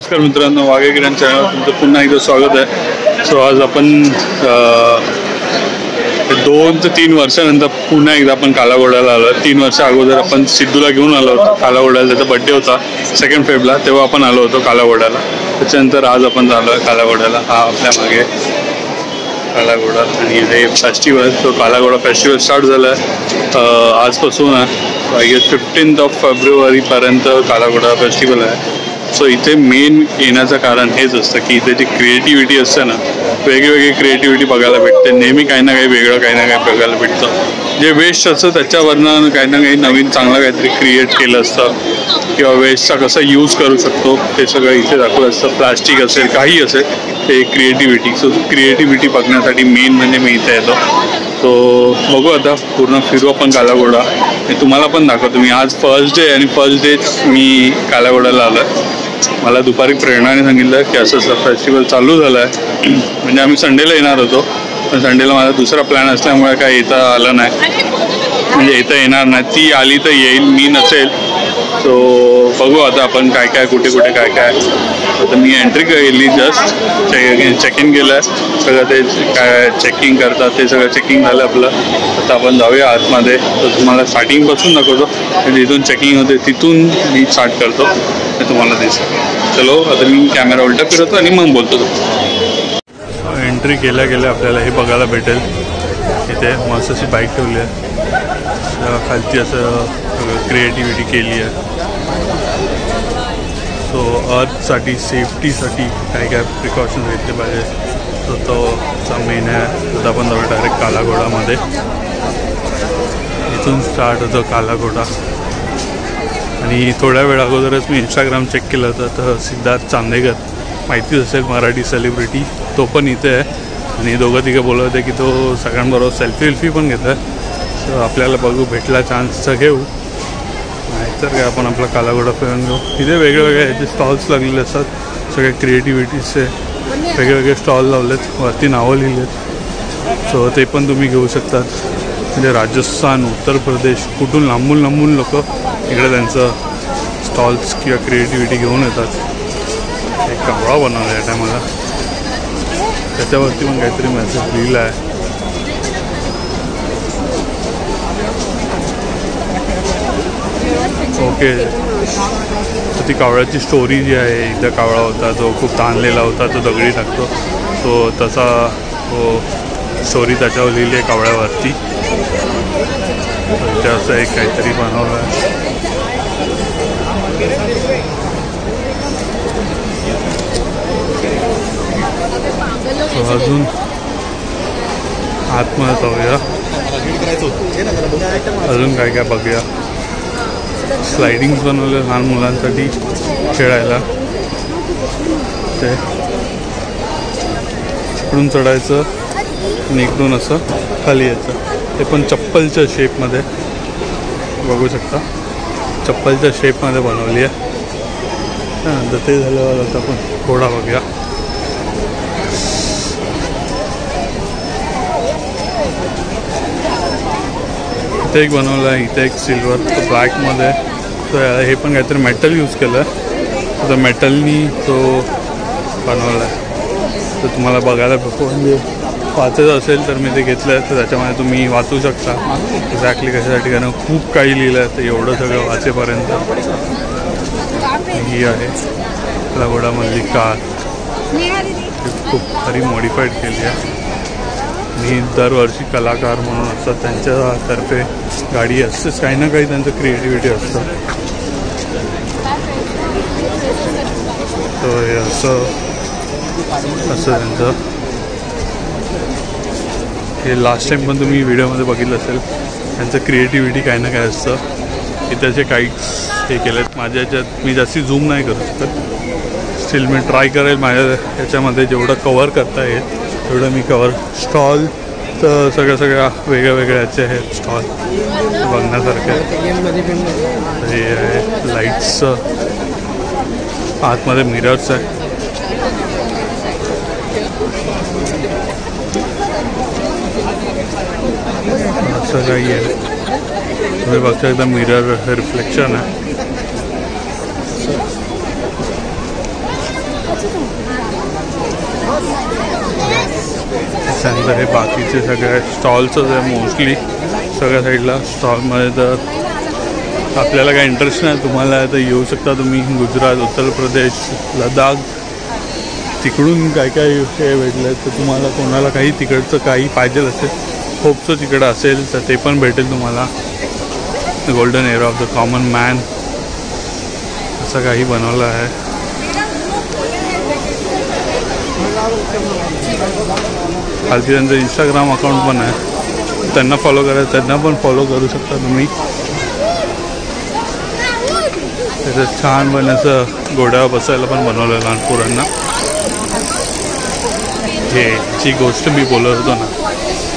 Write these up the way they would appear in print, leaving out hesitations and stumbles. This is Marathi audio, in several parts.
नमस्कार मित्रांनो, वाघ्या किरण चॅनलवर तुमचं पुन्हा एकदा स्वागत आहे. सो आज आपण 2 ते 3 वर्षानंतर पुन्हा एकदा आपण कालाघोडाला आलो. 3 वर्ष अगोदर आपण सिद्धूला घेऊन आलो होतो कालाघोडाला. त्याचा बड्डे होता 2 फेब्रुवारीला, तेव्हा आपण आलो होतो कालाघोडाला. त्याच्यानंतर आज आपण झालो आहे कालाघोडाला. हा आपल्या मागे कालाघोडा आणि हे फेस्टिवल. तो कालाघोडा फेस्टिवल स्टार्ट झाला आहे आजपासून. आय गेस 15 फेब्रुवारीपर्यंत कालाघोडा फेस्टिवल आहे. सो इथे मेन येण्याचं कारण हेच असतं की इथे जी क्रिएटिव्हिटी असते ना, वेगळी क्रिएटिव्हिटी बघायला भेटते. नेहमी काही ना काही वेगळं, काही ना काही बघायला भेटतं. जे वेस्ट असतं त्याच्यावरनं काही ना काही नवीन चांगलं काहीतरी क्रिएट केलं असतं किंवा वेस्टचा कसा यूज करू शकतो ते सगळं इथे दाखवलं असतं. प्लास्टिक असेल, काही असेल, ते क्रिएटिव्हिटी. सो क्रिएटिव्हिटी बघण्यासाठी मेन म्हणजे मी इथे येतो. सो बघू आता पूर्ण फिरू आपण कालाघोडा. मी तुम्हाला पण दाखवतो. मी आज फर्स्ट डे आणि फर्स्ट डेच मी कालाघोडाला आलो आहे. मला दुपारी प्रेरणाने सांगितलं की असं फेस्टिवल चालू झालं आहे. म्हणजे आम्ही संडेला येणार होतो, पण संडेला माझा दुसरा प्लॅन असल्यामुळे काय येता आलं नाही, म्हणजे येता येणार नाही. ती आली तर येईल, मी नसेल. सो बघू आता आपण काय काय कुठे काय. आता मी एंट्री केली, जस्ट चेक इन केलं आहे. सगळं ते काय चेकिंग करतात ते सगळं चेकिंग झालं आपलं. आता आपण जाऊया आतमध्ये. तर तुम्हाला स्टार्टिंगपासून दाखवतो. जिथून चेकिंग होते तिथून मी स्टार्ट करतो, ते तुम्हाला दिसेल. चलो आता मी कॅमेरा उलटा फिरवतो आणि मग बोलतो. एंट्री केल्या आपल्याला हे बघायला भेटेल. इथे मस्त अशी बाईक ठेवली आहे, खालती असं क्रिएटिव्हिटी केली आहे. सो अर्थसाठी, सेफ्टीसाठी काय प्रिकॉशन्स घेतले पाहिजे, तो मेन आहे. आता आपण जाऊ डायरेक्ट कालाघोडामध्ये. इथून स्टार्ट होतं कालाघोडा. आणि थोड्या वेळ अगोदरच मी इंस्टाग्राम चेक केलं होतं, तर सिद्धार्थ चांदेकर, माहितीच असेल, मराठी सेलिब्रिटी, तो पण इथे आहे. आणि दोघं बोलत होते की तो सगळ्यांबरोबर सेल्फी पण घेतो आहे. तर आपल्याला बघू, भेटला चान्स तर घेऊ, नाहीतर काय आपण आपला कालाघोडा फिरून घेऊ. इथे वेगवेगळे ह्याचे स्टॉल्स लागलेले असतात. सगळ्या क्रिएटिव्हिटीजचे वेगवेगळे स्टॉल लावलेत, वरती नावं लिहिलेत. सो ते पण तुम्ही घेऊ शकतात. म्हणजे राजस्थान, उत्तर प्रदेश, कुठून लांबून लोक इकडे त्यांचं स्टॉल्स किंवा क्रिएटिव्हिटी घेऊन येतात. एक कावळा बनवला आहे टायमाला, त्याच्यावरती पण काहीतरी मेसेज लिहिला आहे. ओके, तर ती कावळ्याची स्टोरी जी आहे, एकदा कावळा होता जो खूप ताणलेला होता, तो दगडी टाकतो, तो तसा तो स्टोरी त्याच्यावर लिहिली आहे कावळ्यावरती. ते असं एक काहीतरी बनवलं आहे. अजून आतमध्ये जाऊया, अजून काय बघूया. स्लायडिंग्स बनवले लहान मुलांसाठी खेळायला. ते इकडून चढायचं आणि इकडून असं खाली यायचं. ते पण चप्पलच्या शेपमध्ये बघू शकता, चप्पलच्या शेपमध्ये बनवली आहे. त्यानंतर ते झाल्यावर आता आपण घोडा बघूया. इथे एक बनवलं आहे, इथे एक सिल्वर, तो ब्लॅकमध्ये. तर हे पण काहीतरी मेटल यूज केलं आहे, तर मेटलनी तो बनवला आहे. तर तुम्हाला बघायला म्हणजे वाचायचं असेल तर मी ते घेतलं आहे. तर त्याच्यामध्ये तुम्ही वाचू शकता एक्झॅक्टली कशासाठी, कारण खूप काही लिहिलं आहे. तर एवढं सगळं वाचेपर्यंत ही आहे कालाघोडामधली कार. खूप भारी मॉडिफाईड केली आहे. आणि दरवर्षी कलाकार म्हणून असतात, त्यांच्यातर्फे गाडी असतेच, काही ना काही त्यांचं क्रिएटिव्हिटी असतं. तर हे असं त्यांचं हे लास्ट टाईम पण तुम्ही व्हिडिओमध्ये बघितलं असेल, त्यांचं क्रिएटिव्हिटी काही ना काय असतं. की त्याचे काहीच हे केलेत. माझ्या ह्याच्यात मी जास्ती झूम नाही करू शकत, स्टील मी ट्राय करेल माझ्या ह्याच्यामध्ये जेवढं कवर करता येईल तेवढं मी कवर. स्टॉल तर सगळ्या वेगळ्या ह्याचे आहेत स्टॉल बघण्यासारखे. हे आहे लाईट्सचं, आतमध्ये मिरर्स आहे. असं काही आहे, तुम्ही बघता एकदा मिरर रिफ्लेक्शन आहे. त्याच्यानंतर हे बाकीचे सगळे स्टॉल्सच आहे मोस्टली सगळ्या साईडला स्टॉलमध्ये. तर आपल्याला काय इंटरेस्ट नाही तुम्हाला तर येऊ शकता तुम्ही. गुजरात, उत्तर प्रदेश, लडाख तिकडून काय काय हे भेटलं तर तुम्हाला कोणाला काही तिकडचं काही पाहिजे असेल होपचं तिकडं असेल तर ते पण भेटेल तुम्हाला. Golden era of the common man असं काही बनवलं आहे. खालती त्यांचं इंस्टाग्राम अकाउंट पण आहे, त्यांना फॉलो करायचं त्यांना पण फॉलो करू शकता तुम्ही. त्याचं छान पण असं घोड्यावर बसायला पण बनवलं लहान पोरांना. हे जी गोष्ट मी बोलत होतो ना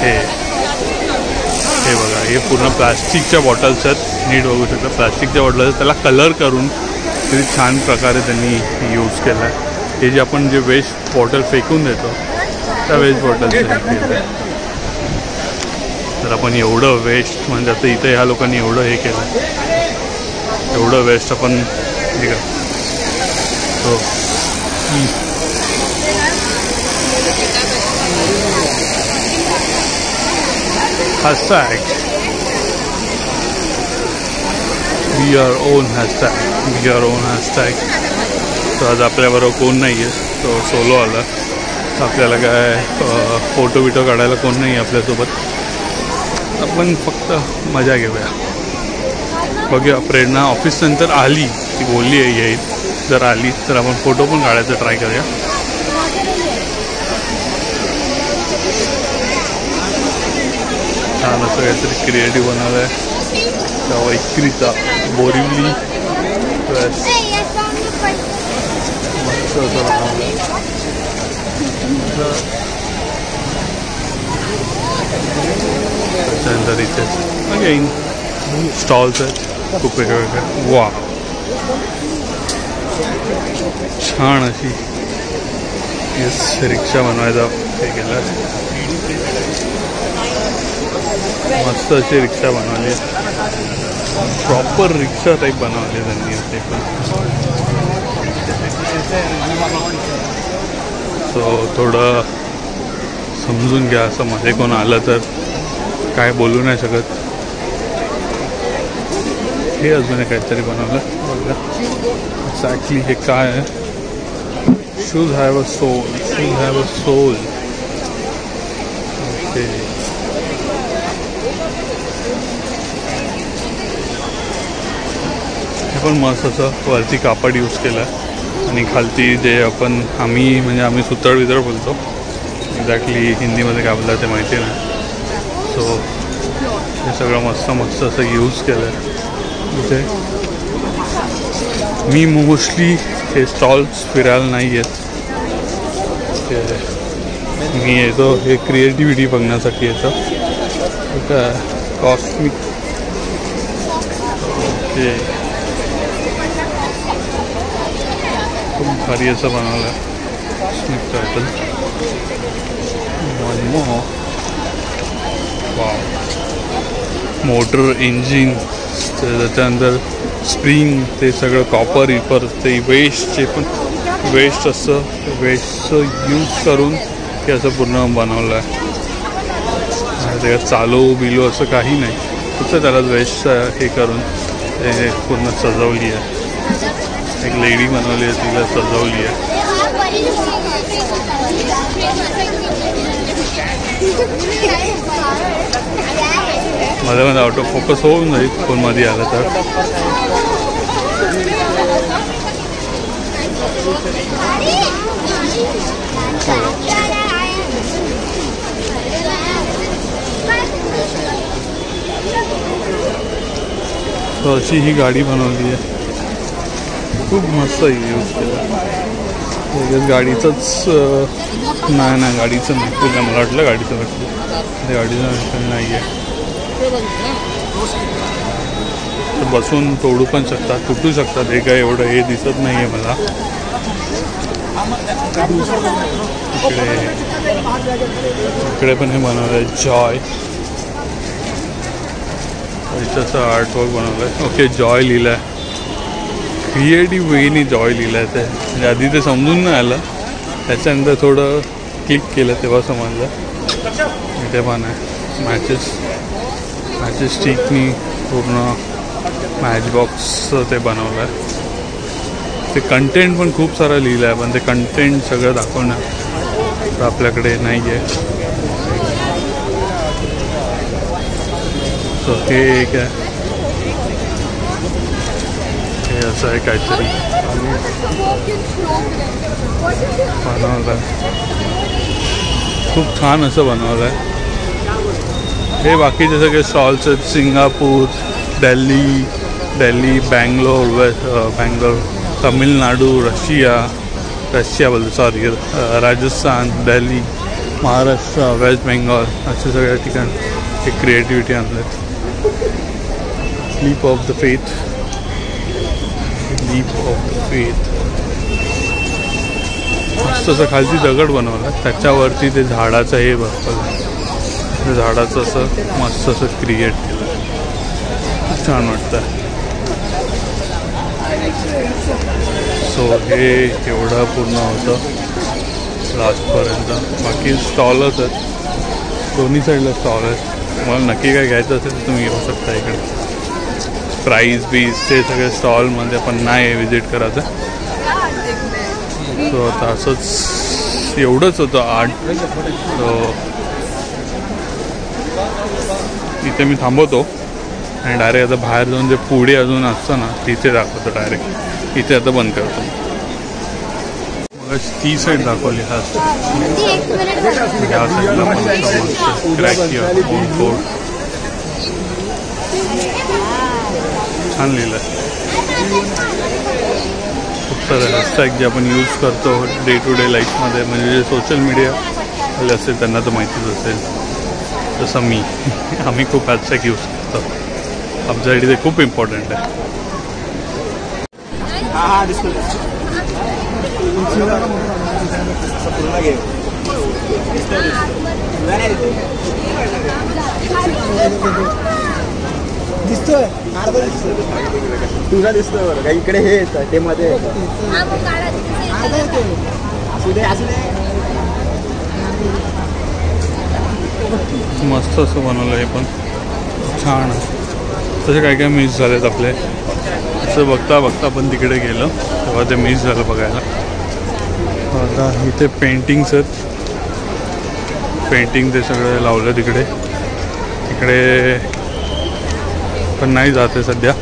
हे बघा हे पूर्ण प्लास्टिकच्या बॉटल्स आहेत. नीट बघू शकता प्लास्टिकच्या बॉटल्स त्याला कलर करून किती छान प्रकारे त्यांनी यूज केला आहे. हे जे आपण जे वेस्ट बॉटल फेकून देतो त्या वेस्ट बॉटल्स केलं आहे. तर आपण एवढं वेस्ट म्हणजे आता इथं ह्या लोकांनी एवढं हे केलं आहे, एवढं वेस्ट आपण ठीक आहे. So hashtag be our own hashtag. तर आज आपल्याबरोबर कोण नाही आहे, तो सोलो आला. आपल्याला काय फोटो बिटो काढायला कोण नाही आहे आपल्यासोबत. आपण फक्त मजा घेऊया. बघूया प्रेरणा ऑफिसनंतर आली ती बोलली आहे येईल. जर आली तर आपण फोटो पण काढायचा ट्राय करूया. छान असं काहीतरी क्रिएटिव्ह बनवलं आहे. त्या वैक्रीचा बोरिवली मस्त असं बनवलं आहे. त्याच्यानंतर इथे अगेन स्टॉल्स आहेत खूप वेगवेगळे. वा छान अशी रिक्षा बनवायचा हे केलं. मस्त अशी रिक्षा बनवली, प्रॉपर रिक्षा टाईप बनवली त्यांनी. ते पण सो थोडं समजून घ्या. असं मध्ये कोण आलं तर काय बोलू नाही शकत. हे अजून काहीतरी बनवलं बघा एक्झॅक्टली हे काय आहे. Shoes have a sole. Okay हे पण मस्त असं वरती कापड यूज केलं आहे आणि खालती जे आम्ही सुतळ वितळ बोलतो. एक्झॅक्टली हिंदीमध्ये काय बोलतात ते माहिती नाही. सो हे सगळं मस्त असं यूज केलं आहे इथे. मी मोस्टली हे स्टॉल्स फिरायला नाही येत. मी येतो हे क्रिएटिव्हिटी बघण्यासाठी येतं. काय कॉस्मिक ओके खूप भारी असं बनवलं आहे. कॉस्मिक टायटल मोटर इंजिन त्याच्यानंतर स्प्रिंग ते सगळं कॉपर इपर ते वेस्टचे पण वेस्ट यूज करून हे असं पूर्ण बनवलं आहे. त्याच्यात चालू बिलो असं काही नाही, फक्त त्याला वेस्ट हे करून ते पूर्ण सजवली आहे. एक लेडी बनवली आहे तिला सजवली आहे. मध्ये आउट ऑफ फोकस होऊन जाईल फोन मध्ये आलं तर. तो अशी ही गाडी बनवली आहे, खूप मस्त यूज केला. गाडीचंच नाही गाडीचं नाही, मला वाटलं गाडीचं वाटलं गाडीचं नाही आहे. बसून तोडू पण शकतात, तुटू शकतात. हे काय एवढं हे दिसत नाही आहे मला. इकडे पण हे बनवलं आहे जॉय. त्याचं आर्टवर्क बनवलं आहे. ओके जॉय लिहिलं आहे. क्रिएटिव्ह वेनी जॉय लिहिलं आहे ते, म्हणजे आधी ते समजून नाही आलं, त्याच्यानंतर थोडं क्लिक केलं तेव्हा समजलं. इथे पण आहे मॅचेस स्टिकनी पूर्ण मॅचबॉक्सचं ते बनवलं आहे. ते कंटेंट पण खूप सारं लिहिलं आहे, पण ते कंटेंट सगळं दाखवणं आपल्याकडे नाही आहे. सो हे एक आहे, हे असं आहे काहीतरी बनवलं आहे, खूप छान असं बनवलं आहे. हे बाकीचे सगळे स्टॉल्स आहेत, सिंगापूर, दिल्ली, बँगलोर, तमिळनाडू, रशिया बोलतो सॉरी, राजस्थान, दिल्ली, महाराष्ट्र, वेस्ट बेंगॉल, असे सगळ्या ठिकाणी एक क्रिएटिव्हिटी आणलं. लीप ऑफ द फेथ, मस्त असं खालती दगड बनवला, त्याच्यावरती ते झाडाचं हे बघलं, ते झाडाचं असं मस्त असं क्रिएट केलं, खूप छान वाटतं. सो हे एवढं पूर्ण होतं लास्टपर्यंत. बाकी स्टॉलच आहेत, दोन्ही साईडला स्टॉल आहेत. तुम्हाला नक्की काय घ्यायचं असेल तर तुम्ही येऊ शकता इकडे. प्राईज ते सगळे स्टॉलमध्ये पण नाही विजिट करायचं. सो आता असंच एवढंच होतं आर्ट. सो इथे मी थांबवतो आणि डायरेक्ट आता बाहेर जाऊन जे पुढे अजून असतं ना तिथे दाखवतो डायरेक्ट. इथे आता बंद करतो. मग ती साईड दाखवली हा साईडला पण क्रॅक छान लिहिलं आहे. खूप सारे हॅशटॅग जे आपण यूज करतो डे टू डे लाईफमध्ये, म्हणजे जे सोशल मीडियावाले असेल त्यांना तर माहितीच असेल. जसं आम्ही खूप हॅशटॅग यूज करतो, आमच्यासाठी ते खूप इम्पॉर्टंट आहे. दिसतोय तुझा दिसतोय बरं का इकडे हे येतं ते मध्ये मस्त असं बनवलं आहे, पण छान. तसे काय काय मिस झालेत आपले. असं बघता पण तिकडे गेलं तेव्हा ते मिस झालं बघायला. आता इथे पेंटिंग्स आहेत, पेंटिंग ते सगळं लावलं तिकडे पण नाही जाते सध्या.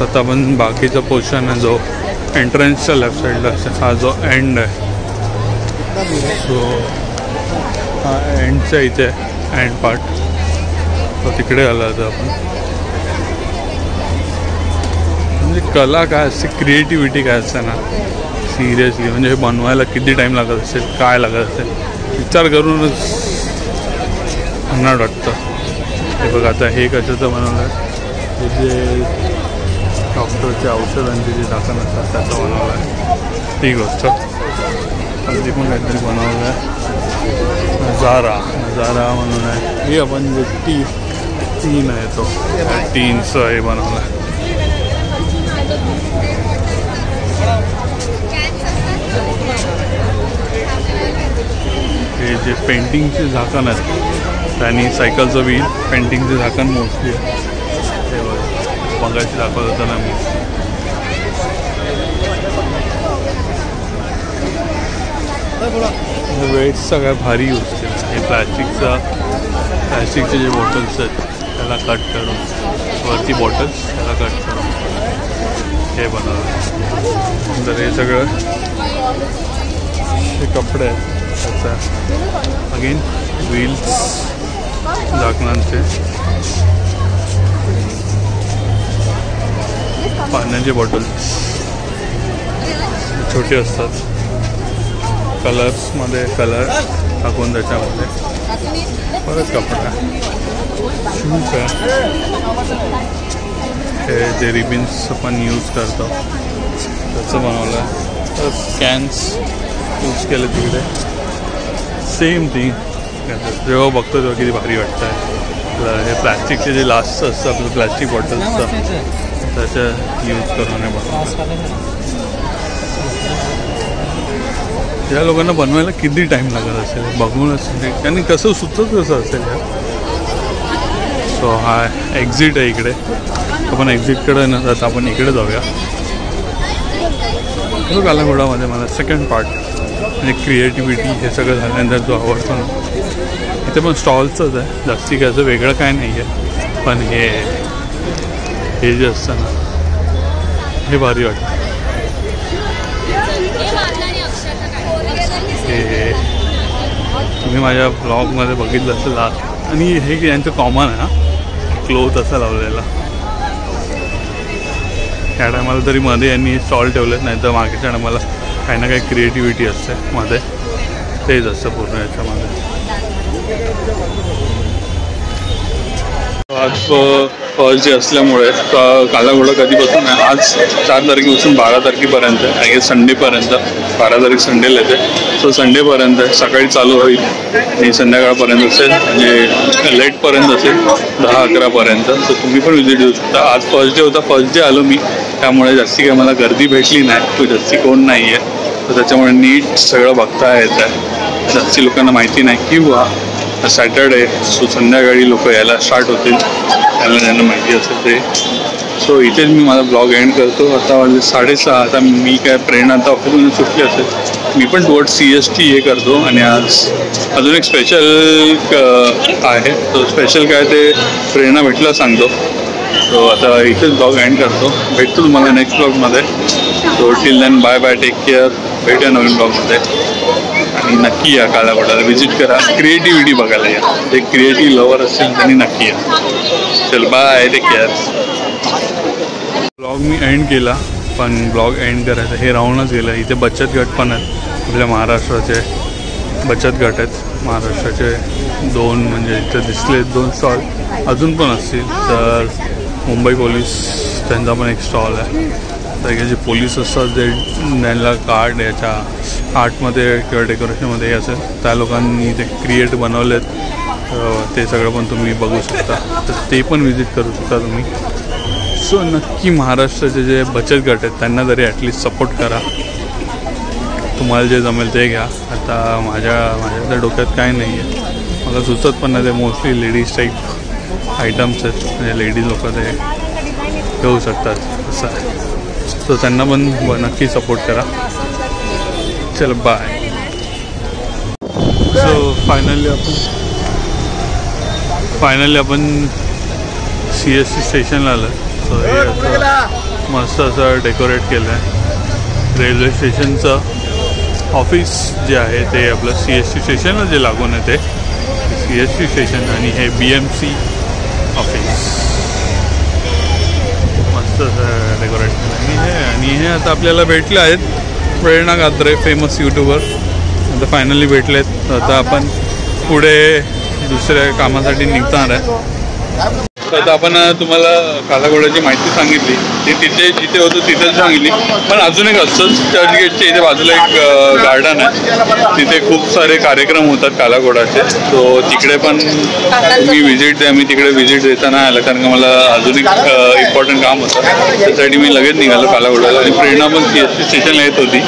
आता पण बाकीचा पोर्शन आहे जो एंट्रन्सच्या लेफ्ट साईडला हा जो एंड आहे. सो हा एंडच्या इथे एंड पार्ट, तो तिकडे आला होता आपण. म्हणजे कला काय असते, क्रिएटिव्हिटी काय असते ना, सिरियसली म्हणजे हे बनवायला किती टाईम लागत असेल, काय लागत असेल, विचार करूनच भन्नाट वाटतं. हे बघ आता हे कशाचं बनवलं आहे, हे जे डॉक्टरच्या औषधांचे जे झाकण असतात त्याचं बनवलं आहे ती गोष्ट. ती पण काहीतरी बनवलं आहे. नजारा म्हणून आहे. हे आपण जे टीन आहे तो टीनचं हे बनवलं आहे. हे जे पेंटिंगचे झाकण आहेत त्यांनी सायकलचं व्हील पेंटिंगचे झाकण मोस्टली आहे. ते बघायची दाखवत होतं ना मी. वेट्सचा काय भारी यूज केला. हे प्लॅस्टिकचे जे बॉटल्स आहेत त्याला कट करून वरती बॉटल्स त्याला कट करून हे बनवलं. तर हे सगळं हे कपडे आहेत त्याचा अगेन व्हील्स झाकणांचे पाण्याचे बॉटल्स छोटे असतात. कलर्समध्ये कलर टाकून त्याच्यामध्ये परत कपडा शूज आहे. हे जे रिबिन्स आपण यूज करतो त्याचं बनवलं आहे. तर कॅन्स यूज केले तिकडे सेम थिंग. जेव्हा बघतो तेव्हा किती भारी वाटतं आहे. हे प्लॅस्टिकचे जे लास्ट असतं आपलं प्लॅस्टिक बॉटल्सचं त्याचा यूज करून या लोकांना बनवायला किती टाईम लागत असेल बघूनच आणि कसं सुचत कसं असेल यार. सो हा एक्झिट आहे इकडे. आपण एक्झिटकडे न जाता आपण इकडे जाऊया. कालाघोडामध्ये मला सेकंड पार्ट म्हणजे क्रिएटिव्हिटी हे सगळं झाल्यानंतर जो आवडतो ना इथे पण स्टॉल्सच आहे. जास्ती काय असं वेगळं काय नाही आहे. पण हे जे असतं ना हे भारी वाटतं. हे तुम्ही माझ्या ब्लॉगमध्ये बघितलं असेल आणि हे की यांचं कॉमन आहे ना क्लोथ असं लावलेला. ह्या टायमाला तरी मध्ये यांनी स्टॉल ठेवलेत नाही तर मागच्या टायमाला काही ना काही क्रिएटिव्हिटी असते मध्ये तेच असतं पूर्ण याच्यामध्ये. आज फर्स्ट डे असल्यामुळे कालाघोडा कधीपासून आहे आज 4 तारखेपासून 12 तारखेपर्यंत आहे. संडेपर्यंत 12 तारीख संडेला येते. सो संडेपर्यंत सकाळी चालू होईल आणि संध्याकाळपर्यंत असेल म्हणजे लेटपर्यंत असेल 10-11पर्यंत. सो तुम्ही पण व्हिजिट देऊ शकता. आज फर्स्ट डे होता. फर्स्ट डे आलो मी त्यामुळे जास्ती काही मला गर्दी भेटली नाही. तो जास्ती कोण नाही आहे तर त्याच्यामुळे नीट सगळं बघता येत आहे. जास्ती लोकांना माहिती नाही किंवा सॅटर्डे सो संध्याकाळी लोक यायला स्टार्ट होतील त्यांना माहिती असेल ते. सो इथेच मी माझा ब्लॉग एंड करतो. आता वाजले 6:30. आता मी काय प्रेरणा आता ऑफिसमधून सुटली असेल मी पण टुवर्ड CST हे करतो. आणि आज अजून एक स्पेशल आहे. तो स्पेशल काय ते प्रेरणा भेटला सांगतो. सो आता इथेच ब्लॉग एंड करतो. भेटतो तुम्हाला नेक्स्ट ब्लॉगमध्ये. So till then bye bye take care. भेटूया नवीन ब्लॉगमध्ये आणि नक्की या कालाघोडाला व्हिजिट करा. क्रिएटिव्हिटी बघायला या. जे क्रिएटिव्ह लवर असेल त्यांनी नक्की या. चल बाय टेक केअर. ब्लॉग मी एंड केला पण ब्लॉग एंड करायचं हे राहूनच गेलं. इथे बचत गट पण आहेत आपल्या महाराष्ट्राचे बचत गट आहेत महाराष्ट्राचे 2 म्हणजे इथे दिसले 2 स्टॉल अजून पण असतील. तर मुंबई पोलीस त्यांचा पण एक स्टॉल आहे. तर जे पोलीस असतात जे त्यांना कार्ड याच्या आर्टमध्ये किंवा डेकोरेशनमध्ये असेल त्या लोकांनी जे क्रिएट बनवलेत ते सगळं पण तुम्ही बघू शकता. तर ते पण व्हिजिट करू शकता तुम्ही. सो नक्की महाराष्ट्राचे जे बचत गट आहेत त्यांना तरी ॲटलिस्ट सपोर्ट करा. तुम्हाला जे जमेल ते घ्या. आता माझ्या तर डोक्यात काय नाही आहे मला सुचत पण नाही. ते मोस्टली लेडीज टाईप आयटम्स आहेत म्हणजे लेडीज लोक ते घेऊ शकतात असं आहे. सो त्यांना पण नक्की सपोर्ट करा. चल बाय. सो फायनली आपण CST स्टेशनला आलं. सो हे असं मस्त असं डेकोरेट केलं आहे. रेल्वे स्टेशनचं ऑफिस जे आहे ते आपलं CST स्टेशनला जे लागून आहे ते CST स्टेशन आणि हे BMC ऑफिस मस्त असं डेकोरेट केलं. आणि हे आता आपल्याला भेटले आहेत प्रेरणा कात्रे फेमस यूट्यूबर. आता फायनली भेटले आहेत. आता आपण पुढे दुसऱ्या कामासाठी निघणार आहे. आता आपण तुम्हाला कालाघोड्याची माहिती सांगितली ती तिथे जिथे होतं तिथेच सांगितली. पण अजून एक असतंच चर्चगेटच्या इथे बाजूला एक गार्डन आहे. तिथे खूप सारे कार्यक्रम होतात कालाघोडाचे. सो तिकडे पण मी व्हिजिट द्या. मी तिकडे व्हिजिट देता नाही आलं कारण का मला अजून एक इम्पॉर्टंट काम होतं. त्यासाठी मी लगेच निघालो कालाघोड्याला. आणि प्रेरणा पण CST स्टेशनला येत होती.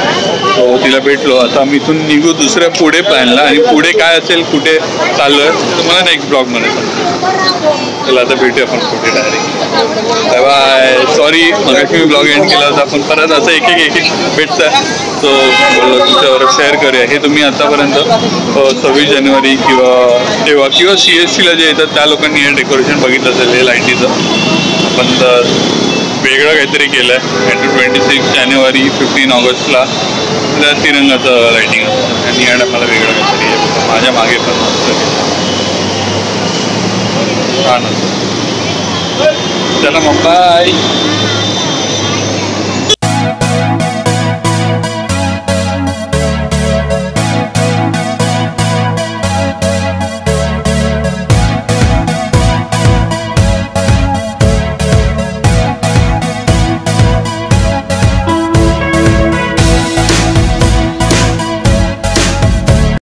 सो तिला भेटलो. आता आम्ही इथून निघू दुसऱ्या पुढे प्लॅनला. आणि पुढे काय असेल कुठे चाललो आहे तुम्हाला नेक्स्ट ब्लॉगमध्ये सांगतो. चला आता भेटूया आपण पुढे डायरेक्ट. Bye bye. सॉरी मगाशी मी ब्लॉग एंड केला होता. आपण परत असं एक एक भेटतं. सो बोललो तुमच्यावर शेअर करूया. हे तुम्ही आतापर्यंत 26 जानेवारी किंवा CSTला जे येतात त्या लोकांनी हे डेकोरेशन बघितलं असेल हे लाईटीचं. आपण तर वेगळं काहीतरी केलं आहे. 26 जानेवारी 15 ऑगस्टला तिरंगाचं लाईटिंग असतं आणि या टायमाला वेगळं काहीतरी आहे. माझ्या मागे पण असतं छान असतं. चला मग बाय.